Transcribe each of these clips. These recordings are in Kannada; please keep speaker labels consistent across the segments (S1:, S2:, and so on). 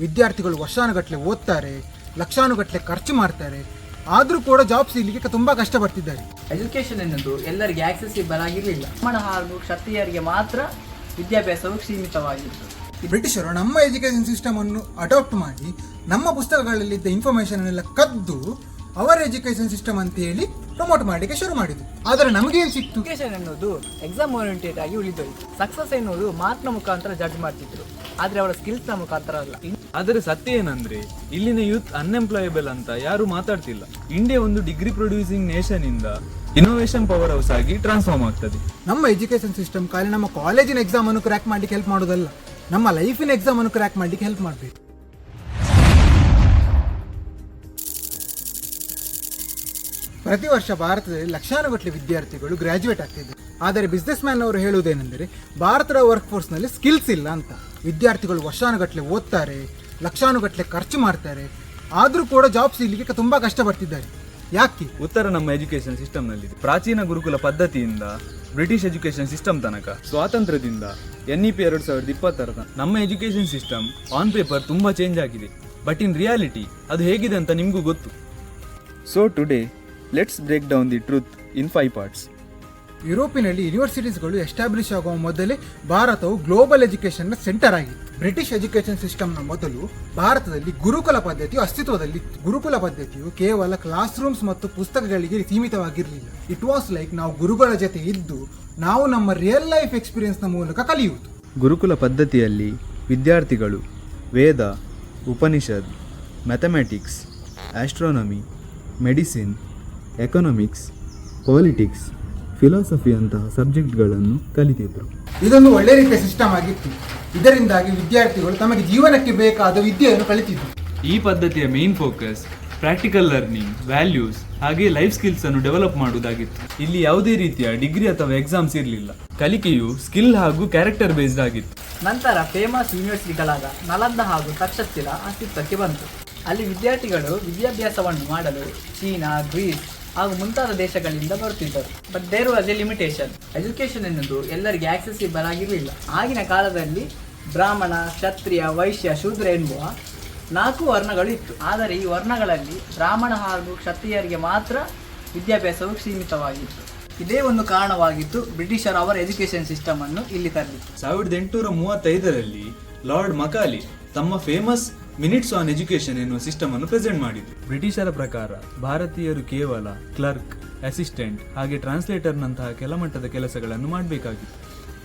S1: ವಿದ್ಯಾರ್ಥಿಗಳು ವರ್ಷಾನುಗಟ್ಟಲೆ ಓದ್ತಾರೆ, ಲಕ್ಷಾನುಗಟ್ಟಲೆ ಖರ್ಚು ಮಾಡ್ತಾರೆ, ಆದರೂ ಕೂಡ ಜಾಬ್ ಸಿಗಲಿಕ್ಕೆ ತುಂಬ ಕಷ್ಟಪಡ್ತಿದ್ದಾರೆ.
S2: ಎಜುಕೇಷನ್ ಎನ್ನುವುದು ಎಲ್ಲರಿಗೆ ಆಕ್ಸೆಸಿಬಲ್ ಆಗಿರಲಿಲ್ಲ. ಬ್ರಾಹ್ಮಣ ಹಾಗೂ ಕ್ಷತ್ರಿಯರಿಗೆ ಮಾತ್ರ ವಿದ್ಯಾಭ್ಯಾಸವು ಸೀಮಿತವಾಗಿತ್ತು.
S1: ಬ್ರಿಟಿಷರು ನಮ್ಮ ಎಜುಕೇಷನ್ ಸಿಸ್ಟಮ್ ಅನ್ನು ಅಡಾಪ್ಟ್ ಮಾಡಿ ನಮ್ಮ ಪುಸ್ತಕಗಳಲ್ಲಿದ್ದ ಇನ್ಫಾರ್ಮೇಶನ್ ಎಲ್ಲ ಕದ್ದು ಅವರ ಎಜುಕೇಷನ್ ಸಿಸ್ಟಮ್ ಅಂತ ಹೇಳಿ ಪ್ರಮೋಟ್ ಮಾಡಲಿಕ್ಕೆ ಶುರು ಮಾಡಿದ್ರು. ಆದರೆ ನಮಗೇನು ಸಿಕ್ತು?
S2: ಎಜುಕೇಷನ್ ಎನ್ನುವುದು ಎಕ್ಸಾಮ್ ಓರಿಯೆಂಟೆಡ್ ಆಗಿ ಉಳಿದೋಯ್ತು. ಸಕ್ಸಸ್ ಎನ್ನುವುದು ಮಾರ್ಕ್ನ ಮುಖಾಂತರ ಜಡ್ಜ್ ಮಾಡ್ತಿದ್ರು, ಆದ್ರೆ ಅವರ ಸ್ಕಿಲ್ಸ್ನ ಮುಖಾಂತರ ಅಲ್ಲ.
S3: ಆದರೆ ಸತ್ಯ ಏನಂದ್ರೆ ಇಲ್ಲಿನ ಯೂತ್ ಅನ್ಎಂಪ್ಲಾಯಬಲ್ ಅಂತ ಯಾರು ಮಾತಾಡ್ತಿಲ್ಲ. ಇಂಡಿಯಾ ಒಂದು ಡಿಗ್ರಿ ಪ್ರೊಡ್ಯೂಸಿಂಗ್ ನೇಷನ್ ಇಂದ ಇನ್ನೋವೇಷನ್ ಪವರ್ ಹೌಸ್ ಆಗಿ ಟ್ರಾನ್ಸ್ಫಾರ್ಮ್ ಆಗ್ತದೆ.
S1: ನಮ್ಮ ಎಜುಕೇಷನ್ ಸಿಸ್ಟಮ್ ಖಾಲಿ ನಮ್ಮ ಕಾಲೇಜಿನ ಎಕ್ಸಾಮ್ ಅನ್ನು ಕ್ರ್ಯಾಕ್ ಮಾಡಲಿಕ್ಕೆ ಹೆಲ್ಪ್ ಮಾಡೋದಲ್ಲ, ನಮ್ಮ ಲೈಫಿನ ಎಕ್ಸಾಮ್ ಅನ್ನು ಕ್ರ್ಯಾಕ್ ಮಾಡಲಿಕ್ಕೆ ಹೆಲ್ಪ್ ಮಾಡಬೇಕು. ಪ್ರತಿ ವರ್ಷ ಭಾರತದಲ್ಲಿ ಲಕ್ಷಾನುಗಟ್ಟಲೆ ವಿದ್ಯಾರ್ಥಿಗಳು ಗ್ರಾಜ್ಯುಯೇಟ್ ಆಗ್ತಿದ್ದಾರೆ. ಆದರೆ ಬಿಸ್ನೆಸ್ ಮ್ಯಾನ್ ಅವರು ಹೇಳುವುದೇನೆಂದರೆ ಭಾರತದ ವರ್ಕ್ ಫೋರ್ಸ್ನಲ್ಲಿ ಸ್ಕಿಲ್ಸ್ ಇಲ್ಲ ಅಂತ. ವಿದ್ಯಾರ್ಥಿಗಳು ವರ್ಷಾನುಗಟ್ಟಲೆ ಓದ್ತಾರೆ, ಲಕ್ಷಾನುಗಟ್ಟಲೆ ಖರ್ಚು ಮಾಡ್ತಾರೆ, ಆದರೂ ಕೂಡ ಜಾಬ್ ಸಿಗಲಿಕ್ಕೆ ತುಂಬ ಕಷ್ಟಪಡ್ತಿದ್ದಾರೆ. ಯಾಕೆ?
S3: ಉತ್ತರ ನಮ್ಮ ಎಜುಕೇಶನ್ ಸಿಸ್ಟಮ್ನಲ್ಲಿದೆ. ಪ್ರಾಚೀನ ಗುರುಕುಲ ಪದ್ಧತಿಯಿಂದ ಬ್ರಿಟಿಷ್ ಎಜುಕೇಶನ್ ಸಿಸ್ಟಮ್ ತನಕ, ಸ್ವಾತಂತ್ರ್ಯದಿಂದ NEP 2020 ನಮ್ಮ ಎಜುಕೇಶನ್ ಸಿಸ್ಟಮ್ ಆನ್ ಪೇಪರ್ ತುಂಬ ಚೇಂಜ್ ಆಗಿದೆ. ಬಟ್ ಇನ್ ರಿಯಾಲಿಟಿ ಅದು ಹೇಗಿದೆ ಅಂತ ನಿಮಗೂ ಗೊತ್ತು. So today let's break down the truth in 5 parts.
S1: ಯುರೋಪಿನಲ್ಲಿ ಯೂನಿವರ್ಸಿಟೀಸ್ಗಳು ಎಸ್ಟಾಬ್ಲಿಷ್ ಆಗುವ ಮೊದಲೇ ಭಾರತವು ಗ್ಲೋಬಲ್ ಎಜುಕೇಷನ್ನ ಸೆಂಟರ್ ಆಗಿತ್ತು. ಬ್ರಿಟಿಷ್ ಎಜುಕೇಷನ್ ಸಿಸ್ಟಮ್ನ ಮೊದಲು ಭಾರತದಲ್ಲಿ ಗುರುಕುಲ ಪದ್ಧತಿಯು ಅಸ್ತಿತ್ವದಲ್ಲಿತ್ತು. ಗುರುಕುಲ ಪದ್ಧತಿಯು ಕೇವಲ ಕ್ಲಾಸ್ ರೂಮ್ಸ್ ಮತ್ತು ಪುಸ್ತಕಗಳಿಗೆ ಸೀಮಿತವಾಗಿರಲಿಲ್ಲ. ಇಟ್ ವಾಸ್ ಲೈಕ್ ನಾವು ಗುರುಗಳ ಜೊತೆ ಇದ್ದು ನಾವು ನಮ್ಮ ರಿಯಲ್ ಲೈಫ್ ಎಕ್ಸ್ಪೀರಿಯನ್ಸ್ನ ಮೂಲಕ ಕಲಿಯುವುದು.
S3: ಗುರುಕುಲ ಪದ್ಧತಿಯಲ್ಲಿ ವಿದ್ಯಾರ್ಥಿಗಳು Veda, Upanishad, mathematics, astronomy, medicine, economics, politics, philosophy ಅಂತಹ ಸಬ್ಜೆಕ್ಟ್ಗಳನ್ನು ಕಲಿತಿದ್ರು.
S1: ಇದೊಂದು ಒಳ್ಳೆ ರೀತಿಯ ಸಿಸ್ಟಮ್ ಆಗಿತ್ತು. ಇದರಿಂದಾಗಿ ವಿದ್ಯಾರ್ಥಿಗಳು ತಮಗೆ ಜೀವನಕ್ಕೆ ಬೇಕಾದ ವಿದ್ಯೆಯನ್ನು ಕಲಿತಿದ್ರು.
S3: ಈ ಪದ್ಧತಿಯ main focus practical learning, values ಹಾಗೆ ಲೈಫ್ ಸ್ಕಿಲ್ಸ್ ಅನ್ನು ಡೆವಲಪ್ ಮಾಡುವುದಾಗಿತ್ತು. ಇಲ್ಲಿ ಯಾವುದೇ ರೀತಿಯ ಡಿಗ್ರಿ ಅಥವಾ ಎಕ್ಸಾಮ್ಸ್ ಇರಲಿಲ್ಲ. ಕಲಿಕೆಯು ಸ್ಕಿಲ್ ಹಾಗೂ ಕ್ಯಾರೆಕ್ಟರ್ ಬೇಸ್ಡ್ ಆಗಿತ್ತು.
S2: ನಂತರ ಫೇಮಸ್ ಯೂನಿವರ್ಸಿಟಿಗಳಾದ ನಲಂದ ಹಾಗೂ ತಕ್ಷಶಿಲ ಅಸ್ತಿತ್ವಕ್ಕೆ ಬಂತು. ಅಲ್ಲಿ ವಿದ್ಯಾರ್ಥಿಗಳು ವಿದ್ಯಾಭ್ಯಾಸವನ್ನು ಮಾಡಲು ಚೀನಾ, ಗ್ರೀಸ್ ಹಾಗೂ ಮುಂತಾದ ದೇಶಗಳಿಂದ ಬರುತ್ತಿದ್ದರು. But there was a limitation. Education ಎನ್ನುವುದು ಎಲ್ಲರಿಗೆ ಆಕ್ಸೆಸಿಬಲ್ ಆಗಿರಲಿಲ್ಲ. ಆಗಿನ ಕಾಲದಲ್ಲಿ ಬ್ರಾಹ್ಮಣ, ಕ್ಷತ್ರಿಯ, ವೈಶ್ಯ, ಶೂದ್ರ ಎನ್ನುವ 4 ವರ್ಣಗಳು ಇತ್ತು. ಆದರೆ ಈ ವರ್ಣಗಳಲ್ಲಿ ಬ್ರಾಹ್ಮಣ ಹಾಗೂ ಕ್ಷತ್ರಿಯರಿಗೆ ಮಾತ್ರ ವಿದ್ಯಾಭ್ಯಾಸವು ಸೀಮಿತವಾಗಿತ್ತು. ಇದೇ ಒಂದು ಕಾರಣವಾಗಿತ್ತು ಬ್ರಿಟಿಷರು ಅವರ ಎಜುಕೇಷನ್ ಸಿಸ್ಟಮ್ ಅನ್ನು ಇಲ್ಲಿ ತರಲಿತ್ತು.
S3: 1835ರಲ್ಲಿ ಲಾರ್ಡ್ ಮಕಾಲಿ ತಮ್ಮ ಫೇಮಸ್ ಮಿನಿಟ್ಸ್ ಆನ್ ಎಜುಕೇಶನ್ ಎನ್ನುವ ಸಿಸ್ಟಮ್ ಅನ್ನು ಪ್ರೆಸೆಂಟ್ ಮಾಡಿದ್ರು. ಬ್ರಿಟಿಷರ ಪ್ರಕಾರ ಭಾರತೀಯರು ಕೇವಲ ಕ್ಲರ್ಕ್, ಅಸಿಸ್ಟೆಂಟ್ ಹಾಗೆ ಟ್ರಾನ್ಸ್ಲೇಟರ್ನಂತಹ ಕೆಳಮಟ್ಟದ ಕೆಲಸಗಳನ್ನು ಮಾಡಬೇಕಾಗಿತ್ತು.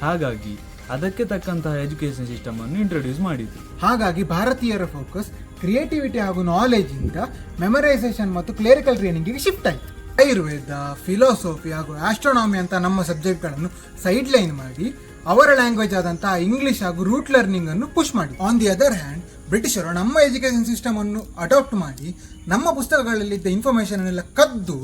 S3: ಹಾಗಾಗಿ ಅದಕ್ಕೆ ತಕ್ಕಂತಹ ಎಜುಕೇಶನ್ ಸಿಸ್ಟಮ್ ಅನ್ನು ಇಂಟ್ರೊಡ್ಯೂಸ್ ಮಾಡಿದ್ರು.
S1: ಹಾಗಾಗಿ ಭಾರತೀಯರ ಫೋಕಸ್ ಕ್ರಿಯೇಟಿವಿಟಿ ಹಾಗೂ ನಾಲೆಜ್ ಇಂದ ಮೆಮರೈಸೇಷನ್ ಮತ್ತು ಕ್ಲೇರಿಕಲ್ ಟ್ರೈನಿಂಗಿಗೆ ಶಿಫ್ಟ್ ಆಯಿತು. ಆಯುರ್ವೇದ, ಫಿಲಾಸಫಿ ಹಾಗೂ ಆಸ್ಟ್ರೋನಾಮಿ ಅಂತ ನಮ್ಮ ಸಬ್ಜೆಕ್ಟ್ಗಳನ್ನು ಸೈಡ್ ಲೈನ್ ಮಾಡಿ ಅವರ ಲ್ಯಾಂಗ್ವೇಜ್ ಆದಂತಹ ಇಂಗ್ಲಿಷ್ ಹಾಗೂ ರೂಟ್ ಲರ್ನಿಂಗ್ ಅನ್ನು ಪುಷ್ ಮಾಡಿ. ಆನ್ ದಿ ಅದರ್ ಹ್ಯಾಂಡ್ ಬ್ರಿಟಿಷರು ನಮ್ಮ ಎಜುಕೇಷನ್ ಸಿಸ್ಟಮ್ ಅನ್ನು ಅಡಾಪ್ಟ್ ಮಾಡಿ ನಮ್ಮ ಪುಸ್ತಕಗಳಲ್ಲಿದ್ದ ಇನ್ಫಾರ್ಮೇಶನ್ ಎಲ್ಲ ಕದ್ದು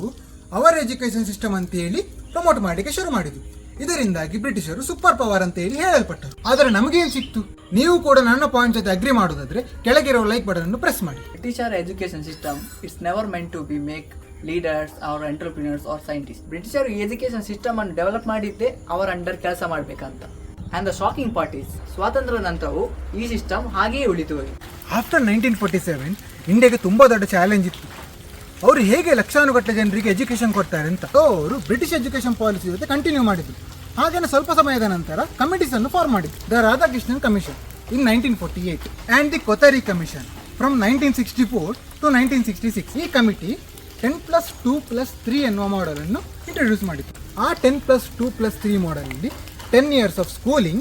S1: ಅವರ ಎಜುಕೇಷನ್ ಸಿಸ್ಟಮ್ ಅಂತ ಹೇಳಿ ಪ್ರಮೋಟ್ ಮಾಡಲಿಕ್ಕೆ ಶುರು ಮಾಡಿದ್ರು. ಇದರಿಂದಾಗಿ ಬ್ರಿಟಿಷರು ಸೂಪರ್ ಪವರ್ ಅಂತ ಹೇಳಿ ಹೇಳಲ್ಪಟ್ಟರು. ಆದರೆ ನಮಗೇನು ಸಿಕ್ತು? ನೀವು ಕೂಡ ನನ್ನ ಪಾಯಿಂಟ್ ಜೊತೆ ಅಗ್ರಿ ಮಾಡೋದಾದ್ರೆ ಕೆಳಗಿರೋ ಲೈಕ್ ಬಟನ್ ಅನ್ನು ಪ್ರೆಸ್ ಮಾಡಿ.
S2: ಬ್ರಿಟಿಷರ education system it's never meant to be make leaders or entrepreneurs or scientist. ಬ್ರಿಟಿಷರು ಈ ಎಜುಕೇಷನ್ ಸಿಸ್ಟಮ್ ಅನ್ನು ಡೆವಲಪ್ ಮಾಡಿದ್ದೆ ಅವರ ಅಂಡರ್ ಕೆಲಸ ಮಾಡಬೇಕಂತ. And the shocking part is ಸ್ವಾತಂತ್ರ್ಯದ ನಂತರವೂ ಈ ಸಿಸ್ಟಮ್ ಹಾಗೆಯೇ ಉಳಿದು ಹೋಗಿ.
S1: ಆಫ್ಟರ್ 1947 ಇಂಡಿಯಾಗೆ ತುಂಬ ದೊಡ್ಡ ಚಾಲೆಂಜ್ ಇತ್ತು. ಅವರು ಹೇಗೆ ಲಕ್ಷಾನುಗಟ್ಟಲೆ ಜನರಿಗೆ ಎಜುಕೇಷನ್ ಕೊಡ್ತಾರೆ ಅಂತ ಅವರು ಬ್ರಿಟಿಷ್ ಎಜುಕೇಷನ್ ಪಾಲಿಸಿ ಜೊತೆ ಕಂಟಿನ್ಯೂ ಮಾಡಿದ್ರು. ಹಾಗೇನೆ ಸ್ವಲ್ಪ ಸಮಯದ ನಂತರ ಕಮಿಟೀಸ್ ಅನ್ನು ಫಾರ್ಮ್ ಮಾಡಿದ್ರು. The Radhakrishnan commission in 1948 and the Kothari commission from 1964 to 1966. ಈ ಕಮಿಟಿ 10+2+3 ಎನ್ನುವ ಮಾಡೆಲನ್ನು ಇಂಟ್ರೊಡ್ಯೂಸ್ ಮಾಡಿತ್ತು. ಆ 10+2+3 ಮಾಡೆಲಲ್ಲಿ 10 years of schooling,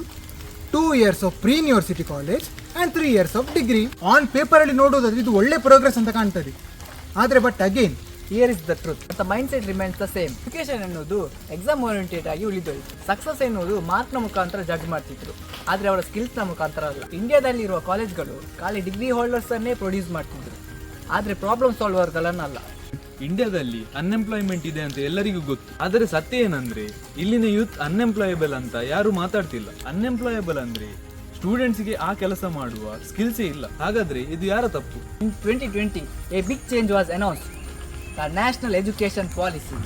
S1: 2 years of pre-university college and 3 years of degree. On ಪೇಪರಲ್ಲಿ ನೋಡೋದಾದ್ರೆ ಇದು ಒಳ್ಳೆ ಪ್ರೋಗ್ರೆಸ್ ಅಂತ ಕಾಣ್ತದೆ. ಆದರೆ but again
S2: here is the truth. The mind set remains the same. Education ಎನ್ನುವುದು ಎಕ್ಸಾಮ್ ಓರಿಯೆಂಟೆಡ್ ಆಗಿ ಉಳಿದೋಯ್ತು. ಸಕ್ಸಸ್ ಎನ್ನುವುದು ಮಾರ್ಕ್ನ ಮುಖಾಂತರ ಜಡ್ಜ್ ಮಾಡ್ತಿದ್ರು, ಆದರೆ ಅವರ ಸ್ಕಿಲ್ಸ್ನ ಮುಖಾಂತರ ಅಲ್ಲ. ಇಂಡಿಯಾದಲ್ಲಿ ಇರುವ ಕಾಲೇಜ್ಗಳು ಖಾಲಿ ಡಿಗ್ರಿ ಹೋಲ್ಡರ್ಸ್ ಅನ್ನೇ ಪ್ರೊಡ್ಯೂಸ್ ಮಾಡ್ತಿದ್ರು, ಆದರೆ ಪ್ರಾಬ್ಲಮ್ ಸಾಲ್ವರ್ಗಳನ್ನಲ್ಲ.
S3: ಇಂಡಿಯಾದಲ್ಲಿ ಅನ್ಎಂಪ್ಲಾಯ್ಮೆಂಟ್ ಇದೆ ಅಂತ ಎಲ್ಲರಿಗೂ ಗೊತ್ತು. ಆದರೆ ಸತ್ಯ ಏನಂದ್ರೆ ಇಲ್ಲಿನ ಯೂತ್ ಅನ್ಎಂಪ್ಲಾಯಬಲ್ ಅಂತ ಯಾರು ಮಾತಾಡ್ತಿಲ್ಲ. ಅನ್ಎಂಪ್ಲಾಯಬಲ್ ಅಂದ್ರೆ ಸ್ಟೂಡೆಂಟ್ಸ್ಗೆ ಆ ಕೆಲಸ ಮಾಡುವ ಸ್ಕಿಲ್ಸೇ ಇಲ್ಲ. ಹಾಗಾದ್ರೆ ಇದು ಯಾರ ತಪ್ಪು?
S2: In 2020, a big change was announced. The National Education Policy.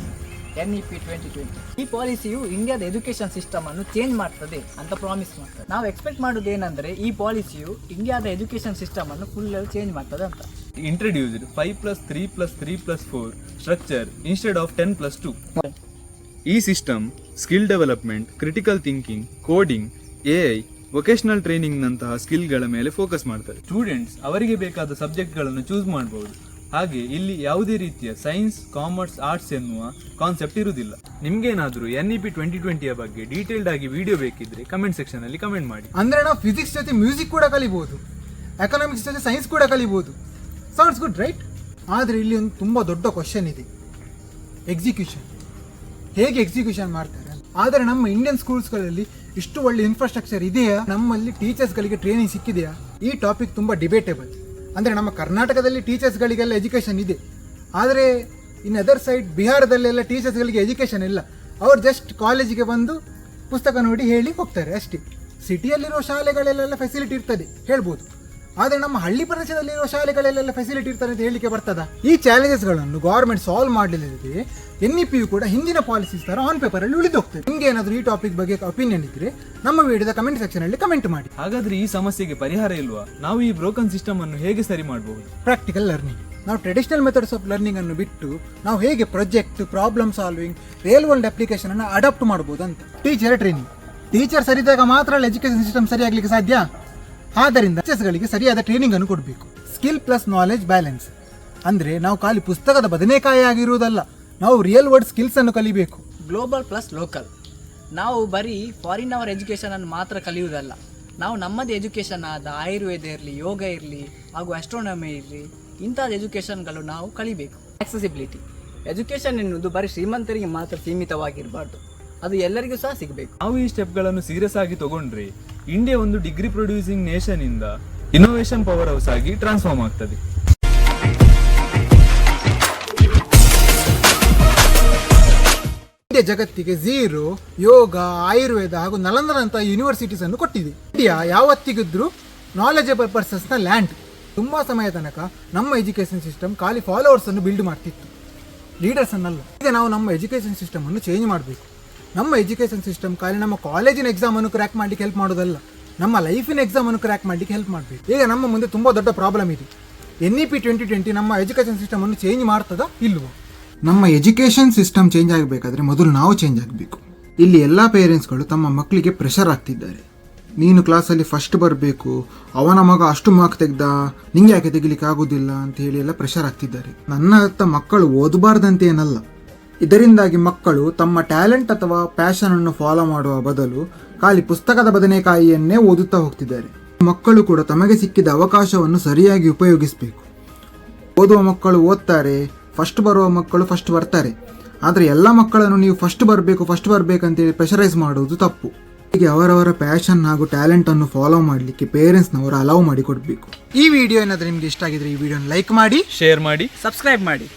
S2: NEP 2020. ಈ ಪಾಲಿಸಿಯು ಇಂಡಿಯಾದ ಎಜುಕೇಶನ್ ಸಿಸ್ಟಮ್ ಅನ್ನು ಚೇಂಜ್ ಮಾಡ್ತದೆ ಅಂತ ಪ್ರಾಮಿಸ್ ಮಾಡ್ತದೆ. ನಾವು ಎಕ್ಸ್ಪೆಕ್ಟ್ ಮಾಡೋದು ಏನಂದ್ರೆ ಈ ಪಾಲಿಸಿಯು ಇಂಡಿಯಾದ ಎಜುಕೇಶನ್ ಸಿಸ್ಟಮ್ ಅನ್ನು ಫುಲ್ ಚೇಂಜ್ ಮಾಡ್ತದೆ ಅಂತ.
S3: Introduced 5+3+3+4 structure instead of 10+2. ಈ system skill development, critical thinking, coding, AI, vocational training ನಂತಹ ಸ್ಕಿಲ್ಗಳ ಮೇಲೆ ಫೋಕಸ್ ಮಾಡ್ತಾರೆ. ಸ್ಟೂಡೆಂಟ್ಸ್ ಅವರಿಗೆ ಬೇಕಾದ ಸಬ್ಜೆಕ್ಟ್ಗಳನ್ನು ಚೂಸ್ ಮಾಡಬಹುದು. ಹಾಗೆ ಇಲ್ಲಿ ಯಾವುದೇ ರೀತಿಯ ಸೈನ್ಸ್, ಕಾಮರ್ಸ್, ಆರ್ಟ್ಸ್ ಎನ್ನುವ ಕಾನ್ಸೆಪ್ಟ್ ಇರುವುದಿಲ್ಲ. ನಿಮ್ಗೇನಾದ್ರೂ NEP 2020ಯ ಬಗ್ಗೆ ಡೀಟೇಲ್ಡ್ ಆಗಿ ವಿಡಿಯೋ ಬೇಕಿದ್ರೆ ಕಮೆಂಟ್ ಸೆಕ್ಷನ್ ಅಲ್ಲಿ ಕಮೆಂಟ್ ಮಾಡಿ.
S1: ಅಂದ್ರೆ ನಾವು ಫಿಸಿಕ್ಸ್ ಜೊತೆ ಮ್ಯೂಸಿಕ್ ಕೂಡ ಕಲಿಬಹುದು, ಎಕನಾಮಿಕ್ಸ್ ಜೊತೆ ಸೈನ್ಸ್ ಕೂಡ ಕಲಿಬಹುದು. Sounds good right? ಆದರೆ ಇಲ್ಲಿ ಒಂದು ತುಂಬ ದೊಡ್ಡ ಕ್ವಶನ್ ಇದೆ, ಎಕ್ಸಿಕ್ಯೂಷನ್. ಹೇಗೆ ಎಕ್ಸಿಕ್ಯೂಷನ್ ಮಾಡ್ತಾರೆ? ಆದರೆ ನಮ್ಮ ಇಂಡಿಯನ್ ಸ್ಕೂಲ್ಸ್ಗಳಲ್ಲಿ ಇಷ್ಟು ಒಳ್ಳೆ ಇನ್ಫ್ರಾಸ್ಟ್ರಕ್ಚರ್ ಇದೆಯಾ? ನಮ್ಮಲ್ಲಿ ಟೀಚರ್ಸ್ಗಳಿಗೆ ಟ್ರೈನಿಂಗ್ ಸಿಕ್ಕಿದೆಯಾ? ಈ ಟಾಪಿಕ್ ತುಂಬ ಡಿಬೇಟೇಬಲ್. ಅಂದರೆ ನಮ್ಮ ಕರ್ನಾಟಕದಲ್ಲಿ ಟೀಚರ್ಸ್ಗಳಿಗೆಲ್ಲ ಎಜುಕೇಷನ್ ಇದೆ, ಆದರೆ ಇನ್ ಅದರ್ ಸೈಡ್ ಬಿಹಾರದಲ್ಲೆಲ್ಲ ಟೀಚರ್ಸ್ಗಳಿಗೆ ಎಜುಕೇಷನ್ ಇಲ್ಲ. ಅವ್ರು ಜಸ್ಟ್ ಕಾಲೇಜಿಗೆ ಬಂದು ಪುಸ್ತಕ ನೋಡಿ ಹೇಳಿ ಹೋಗ್ತಾರೆ ಅಷ್ಟೇ. ಸಿಟಿಯಲ್ಲಿರೋ ಶಾಲೆಗಳಲ್ಲೆಲ್ಲ ಫೆಸಿಲಿಟಿ ಇರ್ತದೆ ಹೇಳ್ಬೋದು, ಆದರೆ ನಮ್ಮ ಹಳ್ಳಿ ಪ್ರದೇಶದಲ್ಲಿರೋ ಶಾಲೆಗಳಲ್ಲೆಲ್ಲ ಫೆಸಿಲಿಟಿ ಇರ್ತಾರೆ ಅಂತ ಹೇಳಲಿಕ್ಕೆ ಬರ್ತದಾ? ಈ ಚಾಲೆಂಜಸ್ಗಳನ್ನು ಗೌರ್ಮೆಂಟ್ ಸಾಲ್ವ್ ಮಾಡಲಿಲ್ಲದೆ NEP ಕೂಡ ಹಿಂದಿನ ಪಾಲಿಸೀಸ್ ಥರ ಆನ್ ಪೇಪರಲ್ಲಿ ಉಳಿದು ಹೋಗ್ತದೆ. ನಿಮ್ಗೆ ಏನಾದರೂ ಈ ಟಾಪಿಕ್ ಬಗ್ಗೆ ಒಪಿನಿಯನ್ ಇದ್ರೆ ನಮ್ಮ ವಿಡಿಯೋದ ಕಮೆಂಟ್ ಸೆಕ್ಷನ್ ಅಲ್ಲಿ ಕಮೆಂಟ್ ಮಾಡಿ.
S3: ಹಾಗಾದ್ರೆ ಈ ಸಮಸ್ಯೆಗೆ ಪರಿಹಾರ ಇಲ್ವಾ? ನಾವು ಈ ಬ್ರೋಕನ್ ಸಿಸ್ಟಮ್ ಅನ್ನು ಹೇಗೆ ಸರಿ ಮಾಡಬಹುದು?
S1: Practical learning. ನಾವು ಟ್ರೆಡಿಷನಲ್ ಮೆಥಡ್ಸ್ ಆಫ್ ಲರ್ನಿಂಗ್ ಅನ್ನು ಬಿಟ್ಟು ನಾವು ಹೇಗೆ project, problem solving, real world application ಅನ್ನು ಅಡಾಪ್ಟ್ ಮಾಡಬಹುದು ಅಂತ. Teacher training. ಟೀಚರ್ ಸರಿದಾಗ ಮಾತ್ರ ಎಜುಕೇಶನ್ ಸಿಸ್ಟಮ್ ಸರಿಯಾಗಲಿಕ್ಕೆ ಸಾಧ್ಯ. ಆದ್ದರಿಂದ ಟೀಚರ್ಸ್ಗಳಿಗೆ ಸರಿಯಾದ ಟ್ರೈನಿಂಗ್ ಅನ್ನು ಕೊಡಬೇಕು. Skill plus knowledge balance. ಅಂದರೆ ನಾವು ಖಾಲಿ ಪುಸ್ತಕದ ಬದನೆಕಾಯಿ ಆಗಿರುವುದಲ್ಲ, ನಾವು ರಿಯಲ್ ವರ್ಲ್ಡ್ ಸ್ಕಿಲ್ಸ್ ಅನ್ನು ಕಲಿಬೇಕು.
S2: Global plus local. ನಾವು ಬರೀ ಫಾರಿನ್ ಅವರ್ ಎಜುಕೇಷನ್ ಅನ್ನು ಮಾತ್ರ ಕಲಿಯುವುದಲ್ಲ, ನಾವು ನಮ್ಮದೇ ಎಜುಕೇಷನ್ ಆದ ಆಯುರ್ವೇದ ಇರಲಿ, ಯೋಗ ಇರಲಿ, ಹಾಗೂ ಆಸ್ಟ್ರೋನಮಿ ಇರಲಿ, ಇಂಥದ್ದು ಎಜುಕೇಷನ್ಗಳು ನಾವು ಕಲಿಬೇಕು. ಆಕ್ಸೆಸಿಬಿಲಿಟಿ. ಎಜುಕೇಷನ್ ಎನ್ನುವುದು ಬರೀ ಶ್ರೀಮಂತರಿಗೆ ಮಾತ್ರ ಸೀಮಿತವಾಗಿರಬಾರ್ದು, ಅದು ಎಲ್ಲರಿಗೂ ಸಹ ಸಿಗಬೇಕು.
S3: ನಾವು ಈ ಸ್ಟೆಪ್ಗಳನ್ನು ಸೀರಿಯಸ್ ಆಗಿ ತಗೊಂಡ್ರೆ ಇಂಡಿಯಾ ಒಂದು ಡಿಗ್ರಿ ಪ್ರೊಡ್ಯೂಸಿಂಗ್ ನೇಷನ್ ಇಂದ ಇನ್ನೋವೇಷನ್ ಪವರ್ ಹೌಸ್ ಆಗಿ ಟ್ರಾನ್ಸ್ಫಾರ್ಮ್ ಆಗ್ತದೆ.
S1: ಇಂಡಿಯಾ ಜಗತ್ತಿಗೆ ಝೀರೋ, ಯೋಗ, ಆಯುರ್ವೇದ ಹಾಗೂ ನಲಂದನಂತಹ ಯೂನಿವರ್ಸಿಟೀಸ್ ಅನ್ನು ಕೊಟ್ಟಿದೆ. ಇಂಡಿಯಾ ಯಾವತ್ತಿಗಿದ್ರೂ ನಾಲೆಜಬಲ್ ಪರ್ಸನ್ಸ್ನ ಲ್ಯಾಂಡ್. ತುಂಬ ಸಮಯ ತನಕ ನಮ್ಮ ಎಜುಕೇಷನ್ ಸಿಸ್ಟಮ್ ಖಾಲಿ ಫಾಲೋವರ್ಸ್ ಅನ್ನು ಬಿಲ್ಡ್ ಮಾಡ್ತಿತ್ತು, ಲೀಡರ್ಸ್ ಅನ್ನಲ್ಲ. ಈಗ ನಾವು ನಮ್ಮ ಎಜುಕೇಷನ್ ಸಿಸ್ಟಮ್ ಅನ್ನು ಚೇಂಜ್ ಮಾಡಬೇಕು. ನಮ್ಮ ಎಜುಕೇಷನ್ ಸಿಸ್ಟಮ್ ಖಾಲಿ ನಮ್ಮ ಕಾಲೇಜಿನ ಎಕ್ಸಾಮ್ ಅನ್ನು ಕ್ರ್ಯಾಕ್ ಮಾಡಲಿಕ್ಕೆ ಹೆಲ್ಪ್ ಮಾಡೋದಲ್ಲ, ನಮ್ಮ ಲೈಫಿನ ಎಕ್ಸಾಮ್ ಅನ್ನು ಕ್ರ್ಯಾಕ್ ಮಾಡಲಿಕ್ಕೆ ಹೆಲ್ಪ್ ಮಾಡಬೇಕು. ಈಗ ನಮ್ಮ ಮುಂದೆ ತುಂಬ ದೊಡ್ಡ ಪ್ರಾಬ್ಲಮ್ ಇದೆ. NEP 2020 ನಮ್ಮ ಎಜುಕೇಷನ್ ಸಿಸ್ಟಮ್ ಅನ್ನು ಚೇಂಜ್ ಮಾಡ್ತದಾ ಇಲ್ವೋ? ನಮ್ಮ ಎಜುಕೇಷನ್ ಸಿಸ್ಟಮ್ ಚೇಂಜ್ ಆಗಬೇಕಾದ್ರೆ ಮೊದಲು ನಾವು ಚೇಂಜ್ ಆಗಬೇಕು. ಇಲ್ಲಿ ಎಲ್ಲ ಪೇರೆಂಟ್ಸ್ಗಳು ತಮ್ಮ ಮಕ್ಕಳಿಗೆ ಪ್ರೆಷರ್ ಆಗ್ತಿದ್ದಾರೆ. ನೀನು ಕ್ಲಾಸಲ್ಲಿ ಫಸ್ಟ್ ಬರಬೇಕು, ಅವನ ಮಗ ಅಷ್ಟು ಮಾರ್ಕ್ ತೆಗ್ದ, ನಿಂಗೆ ಯಾಕೆ ತೆಗಿಲಿಕ್ಕೆ ಆಗೋದಿಲ್ಲ ಅಂತ ಹೇಳಿ ಎಲ್ಲ ಪ್ರೆಷರ್ ಆಗ್ತಿದ್ದಾರೆ. ನನ್ನ ಅರ್ಥ ಮಕ್ಕಳು ಓದಬಾರ್ದಂತೆ ಏನಲ್ಲ, ಇದರಿಂದಾಗಿ ಮಕ್ಕಳು ತಮ್ಮ ಟ್ಯಾಲೆಂಟ್ ಅಥವಾ ಪ್ಯಾಷನ್ ಅನ್ನು ಫಾಲೋ ಮಾಡುವ ಬದಲು ಖಾಲಿ ಪುಸ್ತಕದ ಬದನೆಕಾಯಿಯನ್ನೇ ಓದುತ್ತಾ ಹೋಗ್ತಿದ್ದಾರೆ. ಮಕ್ಕಳು ಕೂಡ ತಮಗೆ ಸಿಕ್ಕಿದ ಅವಕಾಶವನ್ನು ಸರಿಯಾಗಿ ಉಪಯೋಗಿಸಬೇಕು. ಓದುವ ಮಕ್ಕಳು ಓದ್ತಾರೆ, ಫಸ್ಟ್ ಬರುವ ಮಕ್ಕಳು ಫಸ್ಟ್ ಬರ್ತಾರೆ. ಆದರೆ ಎಲ್ಲ ಮಕ್ಕಳನ್ನು ನೀವು ಫಸ್ಟ್ ಬರಬೇಕಂತೇಳಿ ಪ್ರೆಷರೈಸ್ ಮಾಡುವುದು ತಪ್ಪು. ಹೀಗೆ ಅವರವರ ಪ್ಯಾಷನ್ ಹಾಗೂ ಟ್ಯಾಲೆಂಟ್ ಅನ್ನು ಫಾಲೋ ಮಾಡಲಿಕ್ಕೆ ಪೇರೆಂಟ್ಸ್ನವರು ಅಲೌ ಮಾಡಿ ಕೊಡಬೇಕು. ಈ ವಿಡಿಯೋ ಏನಾದರೂ ನಿಮಗೆ ಇಷ್ಟ ಆಗಿದ್ರೆ ಈ ವಿಡಿಯೋನ ಲೈಕ್ ಮಾಡಿ,
S3: ಶೇರ್ ಮಾಡಿ,
S2: ಸಬ್ಸ್ಕ್ರೈಬ್ ಮಾಡಿ.